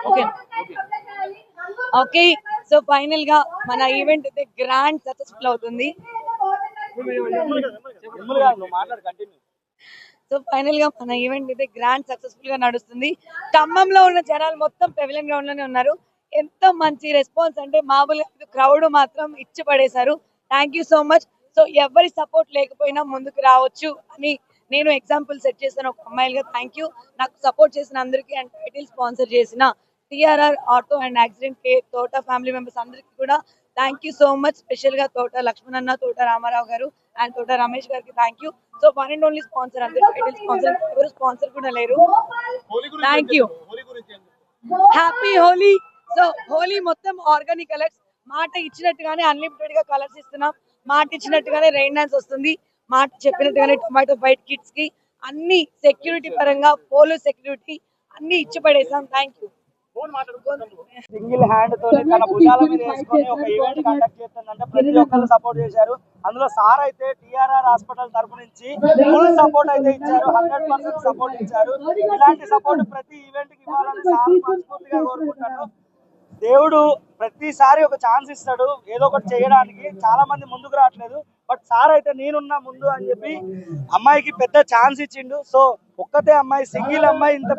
Okay okay so final గా మన event అయితే గ్రాండ్ సక్సెస్ఫుల్ అవుతుంది. సో ఫైనల్ గా మన ఈవెంట్ అయితే గ్రాండ్ సక్సెస్ఫుల్ గా నడుస్తుంది. ఖమ్మంలో ఉన్న జనాలు మొత్తం పెవిలియన్ గ్రౌండ్ లోనే ఉన్నారు. ఎంత మంచి రెస్పాన్స్ అంటే మామూలుగా క్రౌడ్ మాత్రం ఇచ్చి పడేశారు. Thank you so much. So ఎవరి సపోర్ట్ లేకపోయినా ముందుకు రావచ్చు అని నేను ఎగ్జాంపుల్ సెట్ చేశాను ఒక అమ్మాయిలుగా. థ్యాంక్ యూ నాకు సపోర్ట్ చేసిన అందరికీ అండ్ టైటిల్ స్పాన్సర్ చేసిన TRR auto and accident care తోట ఫ్యామిలీ మెంబర్స్ అందరికీ కూడా thank you so much. Special గా తోట లక్ష్మణ్ అన్న, తోట రామారావు గారు అండ్ తోట రమేష్ గారికి thank you. So one and only sponsor అంతే, టైటిల్ స్పాన్సర్ ఎవరు స్పాన్సర్ కూడా లేరు. Thank you. Happy Holi. So Holi మొత్తం ఆర్గానిక్ కలర్స్. మాట ఇచ్చినట్టుగానే అన్లిమిటెడ్ గా కలర్స్ ఇస్తున్నాం. మాట ఇచ్చినట్టుగానే రెయిన్ డాన్స్ వస్తుంది. మాట చెప్పినట్టుగానే టొమాటో బైట్ కిడ్స్ కి అన్ని సెక్యూరిటీ పరంగా పోలీస్ సెక్యూరిటీ అన్ని ఇచ్చి పడేసాం. Thank you. సింగిల్ హ్యాండ్ తోనే తన భుజాల మీద వేసుకొని ఒక ఈవెంట్ కండక్ట్ చేస్తుందంటే ప్రతి ఒక్కరు సపోర్ట్ చేశారు. అందులో సార్ అయితే టిఆర్ఆర్ హాస్పిటల్ తరపు నుంచి ఫుల్ సపోర్ట్ అయితే ఇచ్చారు. 100% సపోర్ట్ ఇచ్చారు. ఇలాంటి సపోర్ట్ ప్రతి ఈవెంట్ కి ఇవ్వాలని సార్ మనస్ఫూర్తిగా కోరుకుంటాను. దేవుడు ప్రతిసారి ఒక ఛాన్స్ ఇస్తాడు ఏదో ఒకటి చేయడానికి. చాలా మంది ముందుకు రావట్లేదు, బట్ సార్ అయితే నేనున్నా ముందు అని చెప్పి అమ్మాయికి పెద్ద ఛాన్స్ ఇచ్చిండు. సో ఒక్కతే అమ్మాయి, సింగిల్ అమ్మాయి ఇంత